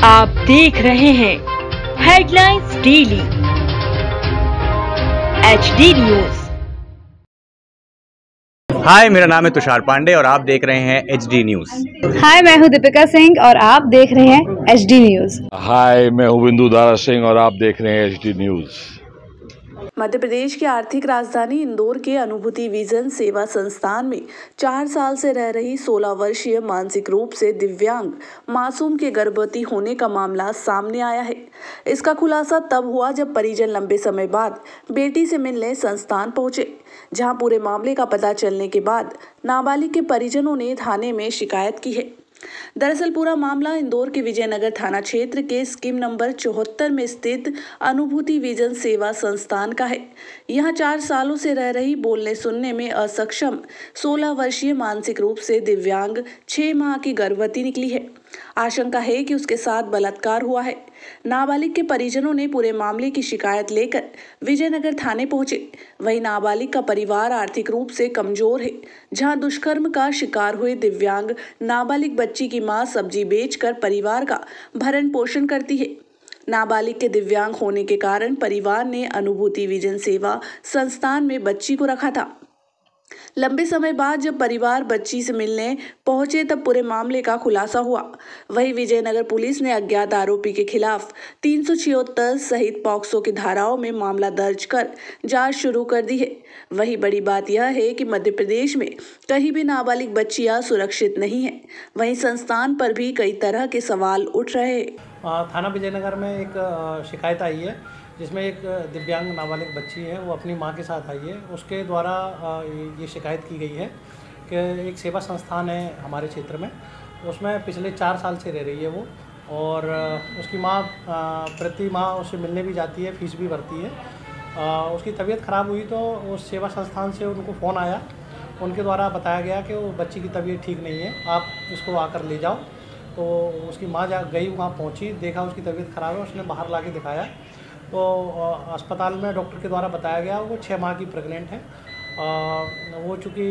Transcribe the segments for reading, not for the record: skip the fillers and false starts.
आप देख रहे हैं हेडलाइंस डेली HD न्यूज। हाय, मेरा नाम है तुषार पांडे और आप देख रहे हैं HD न्यूज। हाय, मैं हूं दीपिका सिंह और आप देख रहे हैं HD न्यूज। हाय, मैं हूं बिंदु दारा सिंह और आप देख रहे हैं HD न्यूज। मध्य प्रदेश की आर्थिक राजधानी इंदौर के अनुभूति विजन सेवा संस्थान में 4 साल से रह रही 16 वर्षीय मानसिक रूप से दिव्यांग मासूम के गर्भवती होने का मामला सामने आया है। इसका खुलासा तब हुआ जब परिजन लंबे समय बाद बेटी से मिलने संस्थान पहुंचे, जहां पूरे मामले का पता चलने के बाद नाबालिग के परिजनों ने थाने में शिकायत की है। दरअसल पूरा मामला इंदौर के विजयनगर थाना क्षेत्र के स्कीम नंबर 74 में स्थित अनुभूति विजन सेवा संस्थान का है। यहां 4 सालों से रह रही बोलने सुनने में असक्षम 16 वर्षीय मानसिक रूप से दिव्यांग 6 माह की गर्भवती निकली है। आशंका है कि उसके साथ बलात्कार हुआ है। नाबालिग के परिजनों ने पूरे मामले की शिकायत लेकर विजयनगर थाने पहुंचे। वहीं नाबालिग का परिवार आर्थिक रूप से कमजोर है, जहां दुष्कर्म का शिकार हुए दिव्यांग नाबालिग बच्ची की मां सब्जी बेचकर परिवार का भरण पोषण करती है। नाबालिग के दिव्यांग होने के कारण परिवार ने अनुभूति विजन सेवा संस्थान में बच्ची को रखा था। लंबे समय बाद जब परिवार बच्ची से मिलने पहुंचे तब पूरे मामले का खुलासा हुआ। वहीं विजयनगर पुलिस ने अज्ञात आरोपी के खिलाफ 376 सहित पॉक्सो की धाराओं में मामला दर्ज कर जांच शुरू कर दी है। वहीं बड़ी बात यह है कि मध्य प्रदेश में कहीं भी नाबालिग बच्चियां सुरक्षित नहीं है। वहीं संस्थान पर भी कई तरह के सवाल उठ रहे हैं। थाना विजयनगर में एक शिकायत आई है जिसमें एक दिव्यांग नाबालिग बच्ची है, वो अपनी मां के साथ आई है। उसके द्वारा ये शिकायत की गई है कि एक सेवा संस्थान है हमारे क्षेत्र में, उसमें पिछले 4 साल से रह रही है वो, और उसकी मां प्रति माह उससे मिलने भी जाती है, फीस भी भरती है। उसकी तबीयत ख़राब हुई तो उस सेवा संस्थान से उनको फ़ोन आया, उनके द्वारा बताया गया कि वो बच्ची की तबीयत ठीक नहीं है, आप इसको आकर ले जाओ। तो उसकी माँ गई, वहाँ पहुँची, देखा उसकी तबीयत ख़राब है, उसने बाहर ला के दिखाया तो अस्पताल में डॉक्टर के द्वारा बताया गया वो 6 माह की प्रेग्नेंट है। वो चूँकि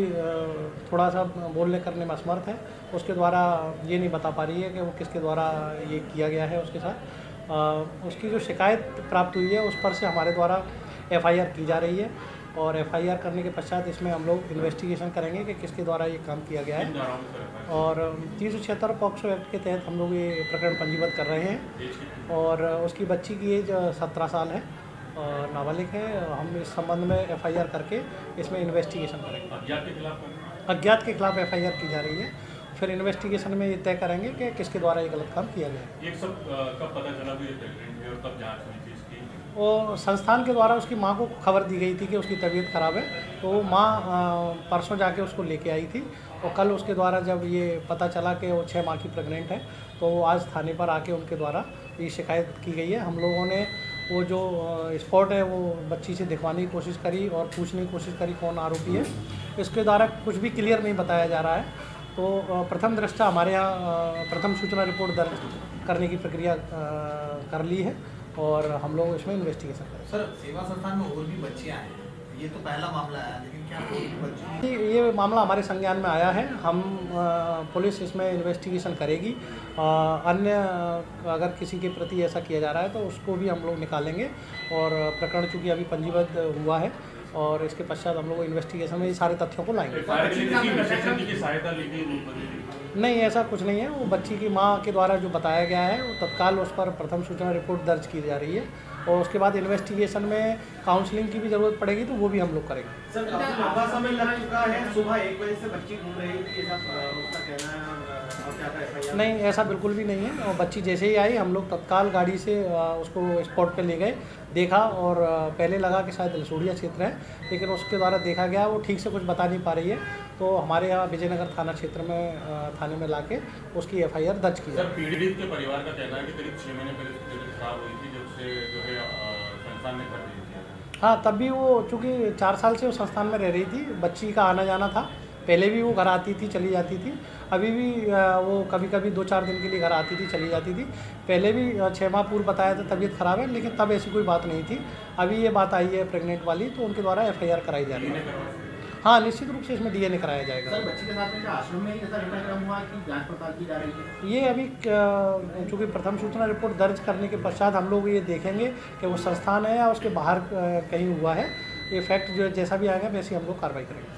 थोड़ा सा बोलने करने में असमर्थ है, उसके द्वारा ये नहीं बता पा रही है कि वो किसके द्वारा ये किया गया है उसके साथ। उसकी जो शिकायत प्राप्त हुई है उस पर से हमारे द्वारा FIR की जा रही है, और FIR करने के पश्चात इसमें हम लोग इन्वेस्टिगेशन करेंगे कि किसके द्वारा ये काम किया गया है। और 376 पॉक्सो एक्ट के तहत हम लोग ये प्रकरण पंजीबद्ध कर रहे हैं। और उसकी बच्ची की एज 17 साल है और नाबालिग है। हम इस संबंध में FIR करके इसमें इन्वेस्टिगेशन करेंगे। अज्ञात के खिलाफ FIR की जा रही है। फिर इन्वेस्टिगेशन में ये तय करेंगे कि किसके द्वारा ये गलत काम किया गया। ये सब कब पता चला भी और कब जांच हुई थी इसकी? वो संस्थान के द्वारा उसकी माँ को खबर दी गई थी कि उसकी तबीयत ख़राब है, तो वो माँ परसों जाके उसको लेके आई थी। और कल उसके द्वारा जब ये पता चला कि वो 6 माह की प्रेग्नेंट है, तो वो आज थाने पर आके उनके द्वारा ये शिकायत की गई है। हम लोगों ने वो जो स्पॉट है वो बच्ची से दिखवाने की कोशिश करी और पूछने की कोशिश करी कौन आरोपी है। इसके द्वारा कुछ भी क्लियर नहीं बताया जा रहा है। तो प्रथम दृष्टया हमारे यहाँ प्रथम सूचना रिपोर्ट दर्ज करने की प्रक्रिया कर ली है और हम लोग इसमें इन्वेस्टिगेशन करें। सर, सेवा संस्थान में और भी बच्चियाँ हैं, ये तो पहला मामला है, लेकिन क्या और भी बच्चियाँ? ये मामला हमारे संज्ञान में आया है। हम पुलिस इसमें इन्वेस्टिगेशन करेगी। अन्य अगर किसी के प्रति ऐसा किया जा रहा है तो उसको भी हम लोग निकालेंगे। और प्रकरण चूँकि अभी पंजीबद्ध हुआ है और इसके पश्चात हम लोग इन्वेस्टिगेशन में ये सारे तथ्यों को लाएंगे। नहीं, ऐसा कुछ नहीं है। वो बच्ची की माँ के द्वारा जो बताया गया है वो तत्काल उस पर प्रथम सूचना रिपोर्ट दर्ज की जा रही है, और उसके बाद इन्वेस्टिगेशन में काउंसलिंग की भी ज़रूरत पड़ेगी तो वो भी हम लोग करेंगे। सर, काफी लंबा समय लग चुका है, सुबह 1 बजे से बच्ची घूम रही थी, ऐसा उसका कहना है, और क्या था FIR? नहीं, ऐसा बिल्कुल भी नहीं है। और बच्ची जैसे ही आई हम लोग तत्काल गाड़ी से उसको स्पॉट पे ले गए, देखा, और पहले लगा कि शायद लसूड़िया क्षेत्र है, लेकिन उसके द्वारा देखा गया वो ठीक से कुछ बता नहीं पा रही है। तो हमारे यहाँ विजयनगर थाना क्षेत्र में थाने में लाके उसकी FIR दर्ज की। सर, पीड़ित के परिवार का कहना है कि करीब 6 महीने पहले उसकी तबीयत खराब हुई थी, जब से जो है संस्थान ने कर दी थी। हाँ, तब भी वो चूँकि 4 साल से वो संस्थान में रह रही थी, बच्ची का आना जाना था। पहले भी वो घर आती थी, चली जाती थी। अभी भी वो कभी कभी 2-4 दिन के लिए घर आती थी, चली जाती थी। पहले भी 6 माह पूर्व बताया था तबीयत ख़राब है, लेकिन तब ऐसी कोई बात नहीं थी। अभी ये बात आई है प्रेग्नेंट वाली, तो उनके द्वारा FIR कराई जा रही है। हाँ, निश्चित रूप से इसमें डीएनए कराया जाएगा। सर, बच्ची के साथ में क्या आश्रम में ही ऐसा घटनाक्रम हुआ कि जांच पड़ताल की जा रही है? ये अभी चूँकि प्रथम सूचना रिपोर्ट दर्ज करने के पश्चात हम लोग ये देखेंगे कि वो संस्थान है या उसके बाहर कहीं हुआ है। ये फैक्ट जो जैसा भी आएगा वैसे हम लोग कार्रवाई करेंगे।